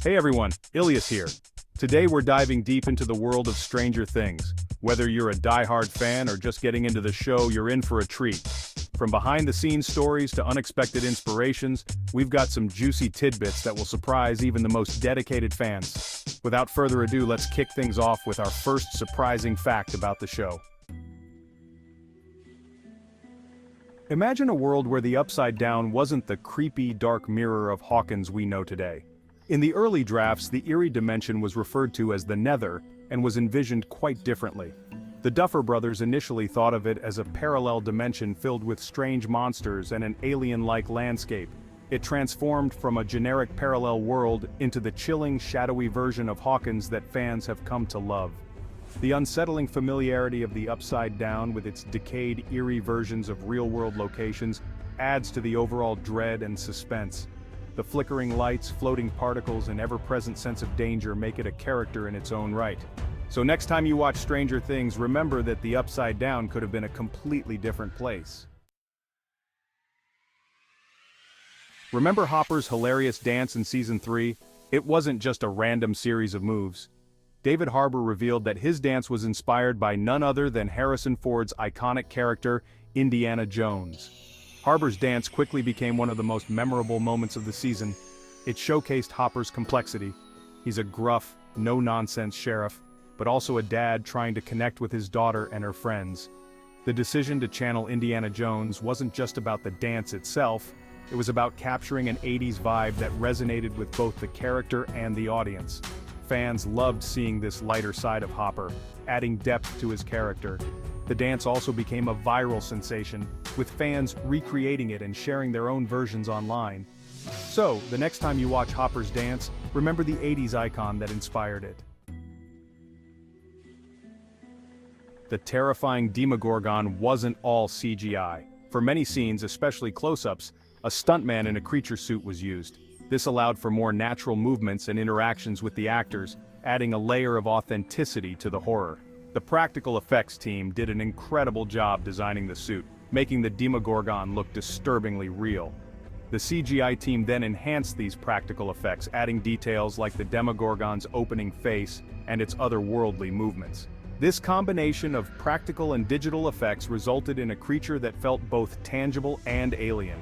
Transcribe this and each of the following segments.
Hey everyone, Ilias here. Today we're diving deep into the world of Stranger Things. Whether you're a die-hard fan or just getting into the show, you're in for a treat. From behind-the-scenes stories to unexpected inspirations, we've got some juicy tidbits that will surprise even the most dedicated fans. Without further ado, let's kick things off with our first surprising fact about the show. Imagine a world where the Upside Down wasn't the creepy, dark mirror of Hawkins we know today. In the early drafts, the eerie dimension was referred to as the Nether, and was envisioned quite differently. The Duffer Brothers initially thought of it as a parallel dimension filled with strange monsters and an alien-like landscape. It transformed from a generic parallel world into the chilling, shadowy version of Hawkins that fans have come to love. The unsettling familiarity of the Upside Down with its decayed, eerie versions of real-world locations adds to the overall dread and suspense. The flickering lights, floating particles, and ever-present sense of danger make it a character in its own right. So next time you watch Stranger Things, remember that the Upside Down could have been a completely different place. Remember Hopper's hilarious dance in Season 3? It wasn't just a random series of moves. David Harbour revealed that his dance was inspired by none other than Harrison Ford's iconic character, Indiana Jones. Harbour's dance quickly became one of the most memorable moments of the season. It showcased Hopper's complexity. He's a gruff, no-nonsense sheriff, but also a dad trying to connect with his daughter and her friends. The decision to channel Indiana Jones wasn't just about the dance itself, it was about capturing an 80s vibe that resonated with both the character and the audience. Fans loved seeing this lighter side of Hopper, adding depth to his character. The dance also became a viral sensation, with fans recreating it and sharing their own versions online. So, the next time you watch Hopper's dance, remember the 80s icon that inspired it. The terrifying Demogorgon wasn't all CGI. For many scenes, especially close-ups, a stuntman in a creature suit was used. This allowed for more natural movements and interactions with the actors, adding a layer of authenticity to the horror. The practical effects team did an incredible job designing the suit, making the Demogorgon look disturbingly real. The CGI team then enhanced these practical effects, adding details like the Demogorgon's opening face and its otherworldly movements. This combination of practical and digital effects resulted in a creature that felt both tangible and alien.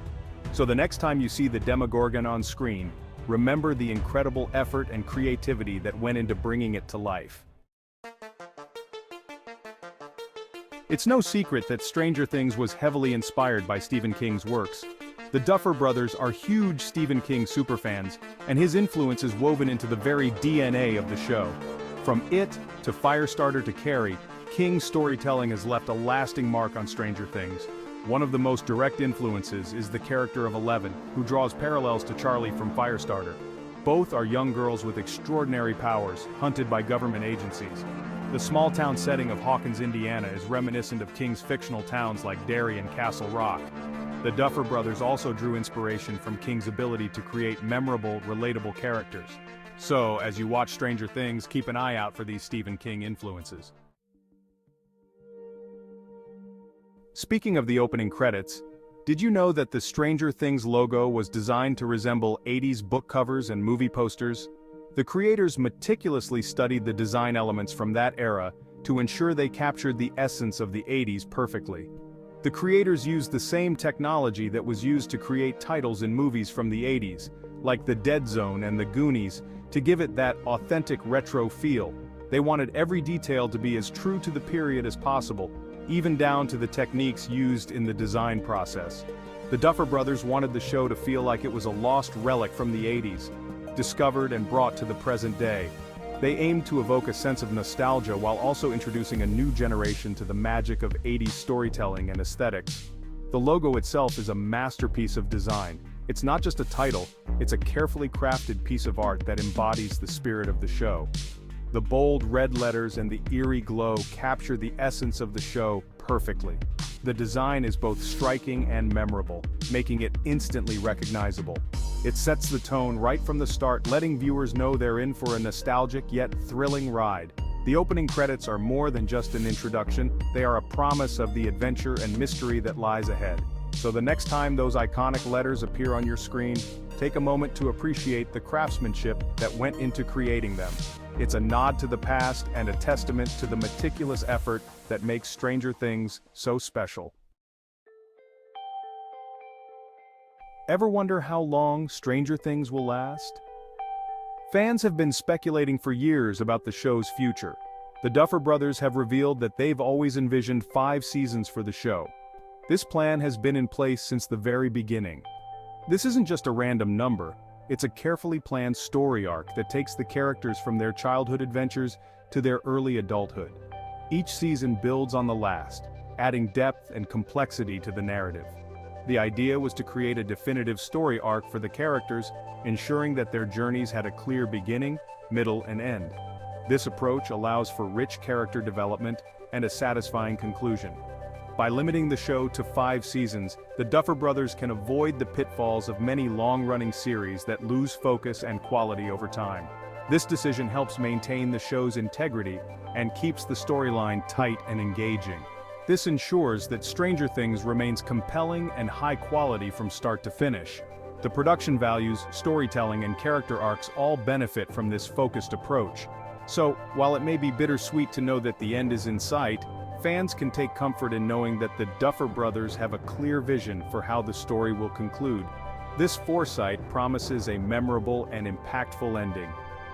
So the next time you see the Demogorgon on screen, remember the incredible effort and creativity that went into bringing it to life. It's no secret that Stranger Things was heavily inspired by Stephen King's works. The Duffer Brothers are huge Stephen King superfans, and his influence is woven into the very DNA of the show. From It to Firestarter to Carrie, King's storytelling has left a lasting mark on Stranger Things. One of the most direct influences is the character of Eleven, who draws parallels to Charlie from Firestarter. Both are young girls with extraordinary powers, hunted by government agencies. The small-town setting of Hawkins, Indiana is reminiscent of King's fictional towns like Derry and Castle Rock. The Duffer Brothers also drew inspiration from King's ability to create memorable, relatable characters. So, as you watch Stranger Things, keep an eye out for these Stephen King influences. Speaking of the opening credits, did you know that the Stranger Things logo was designed to resemble 80s book covers and movie posters? The creators meticulously studied the design elements from that era to ensure they captured the essence of the 80s perfectly. The creators used the same technology that was used to create titles in movies from the 80s, like The Dead Zone and The Goonies, to give it that authentic retro feel. They wanted every detail to be as true to the period as possible, even down to the techniques used in the design process. The Duffer Brothers wanted the show to feel like it was a lost relic from the 80s, discovered and brought to the present day. They aimed to evoke a sense of nostalgia while also introducing a new generation to the magic of 80s storytelling and aesthetics. The logo itself is a masterpiece of design. It's not just a title, it's a carefully crafted piece of art that embodies the spirit of the show. The bold red letters and the eerie glow capture the essence of the show perfectly. The design is both striking and memorable, making it instantly recognizable. It sets the tone right from the start, letting viewers know they're in for a nostalgic yet thrilling ride. The opening credits are more than just an introduction, they are a promise of the adventure and mystery that lies ahead. So the next time those iconic letters appear on your screen, take a moment to appreciate the craftsmanship that went into creating them. It's a nod to the past and a testament to the meticulous effort that makes Stranger Things so special. Ever wonder how long Stranger Things will last? Fans have been speculating for years about the show's future. The Duffer Brothers have revealed that they've always envisioned 5 seasons for the show. This plan has been in place since the very beginning. This isn't just a random number, it's a carefully planned story arc that takes the characters from their childhood adventures to their early adulthood. Each season builds on the last, adding depth and complexity to the narrative. The idea was to create a definitive story arc for the characters, ensuring that their journeys had a clear beginning, middle, and end. This approach allows for rich character development and a satisfying conclusion. By limiting the show to 5 seasons, the Duffer Brothers can avoid the pitfalls of many long-running series that lose focus and quality over time. This decision helps maintain the show's integrity and keeps the storyline tight and engaging. This ensures that Stranger Things remains compelling and high quality from start to finish. The production values, storytelling, and character arcs all benefit from this focused approach. So, while it may be bittersweet to know that the end is in sight, fans can take comfort in knowing that the Duffer Brothers have a clear vision for how the story will conclude. This foresight promises a memorable and impactful ending.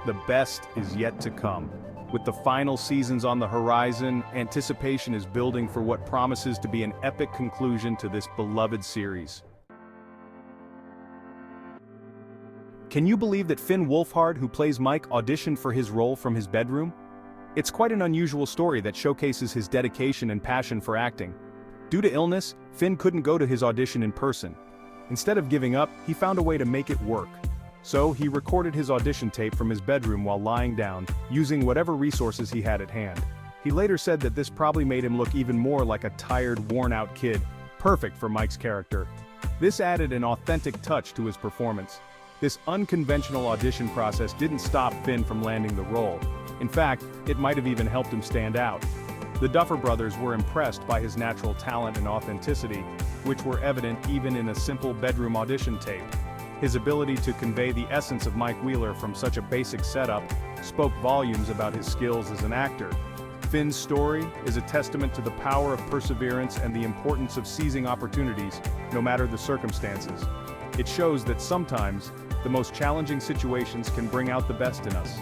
The best is yet to come. With the final seasons on the horizon, anticipation is building for what promises to be an epic conclusion to this beloved series. Can you believe that Finn Wolfhard, who plays Mike, auditioned for his role from his bedroom? It's quite an unusual story that showcases his dedication and passion for acting. Due to illness, Finn couldn't go to his audition in person. Instead of giving up, he found a way to make it work. So he recorded his audition tape from his bedroom while lying down, using whatever resources he had at hand. He later said that this probably made him look even more like a tired, worn-out kid, perfect for Mike's character. This added an authentic touch to his performance. This unconventional audition process didn't stop Finn from landing the role. In fact, it might have even helped him stand out. The Duffer Brothers were impressed by his natural talent and authenticity, which were evident even in a simple bedroom audition tape. His ability to convey the essence of Mike Wheeler from such a basic setup spoke volumes about his skills as an actor. Finn's story is a testament to the power of perseverance and the importance of seizing opportunities, no matter the circumstances. It shows that sometimes, the most challenging situations can bring out the best in us.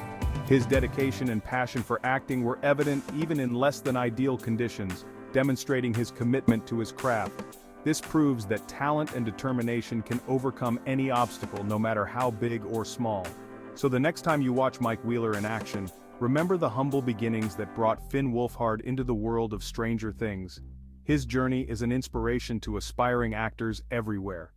His dedication and passion for acting were evident even in less than ideal conditions, demonstrating his commitment to his craft. This proves that talent and determination can overcome any obstacle, no matter how big or small. So the next time you watch Mike Wheeler in action, remember the humble beginnings that brought Finn Wolfhard into the world of Stranger Things. His journey is an inspiration to aspiring actors everywhere.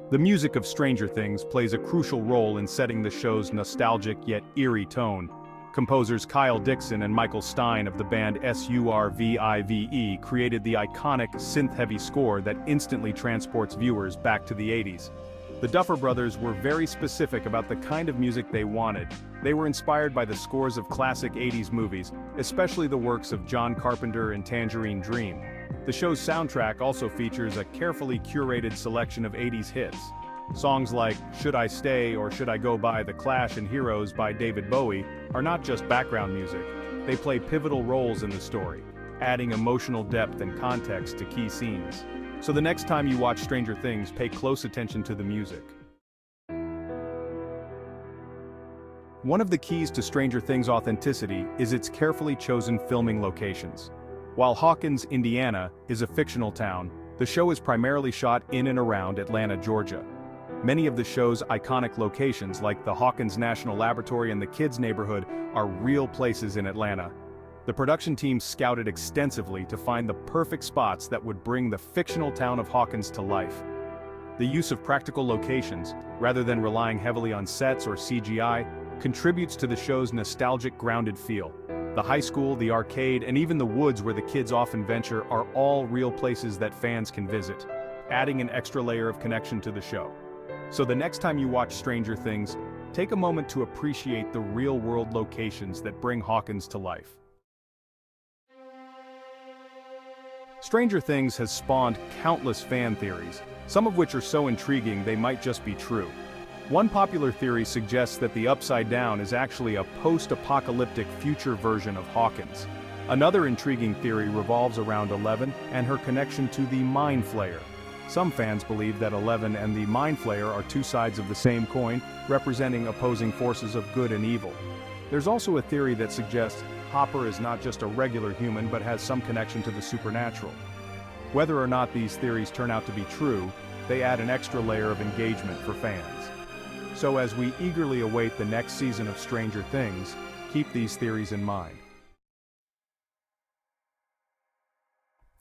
The music of Stranger Things plays a crucial role in setting the show's nostalgic yet eerie tone. Composers Kyle Dixon and Michael Stein of the band SURVIVE created the iconic synth-heavy score that instantly transports viewers back to the 80s. The Duffer Brothers were very specific about the kind of music they wanted. They were inspired by the scores of classic 80s movies, especially the works of John Carpenter and Tangerine Dream. The show's soundtrack also features a carefully curated selection of 80s hits. Songs like Should I Stay or Should I Go by The Clash and Heroes by David Bowie are not just background music, they play pivotal roles in the story, adding emotional depth and context to key scenes. So the next time you watch Stranger Things, pay close attention to the music. One of the keys to Stranger Things' authenticity is its carefully chosen filming locations. While Hawkins, Indiana, is a fictional town, the show is primarily shot in and around Atlanta, Georgia. Many of the show's iconic locations, like the Hawkins National Laboratory and the Kids Neighborhood, are real places in Atlanta. The production team scouted extensively to find the perfect spots that would bring the fictional town of Hawkins to life. The use of practical locations, rather than relying heavily on sets or CGI, contributes to the show's nostalgic, grounded feel. The high school, the arcade, and even the woods where the kids often venture are all real places that fans can visit, adding an extra layer of connection to the show. So the next time you watch Stranger Things, take a moment to appreciate the real-world locations that bring Hawkins to life. Stranger Things has spawned countless fan theories, some of which are so intriguing they might just be true. One popular theory suggests that the Upside Down is actually a post-apocalyptic future version of Hawkins. Another intriguing theory revolves around Eleven and her connection to the Mind Flayer. Some fans believe that Eleven and the Mind Flayer are two sides of the same coin, representing opposing forces of good and evil. There's also a theory that suggests Hopper is not just a regular human but has some connection to the supernatural. Whether or not these theories turn out to be true, they add an extra layer of engagement for fans. So as we eagerly await the next season of Stranger Things, keep these theories in mind.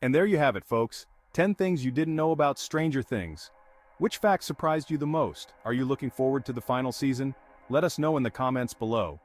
And there you have it, folks. 10 things you didn't know about Stranger Things. Which fact surprised you the most? Are you looking forward to the final season? Let us know in the comments below.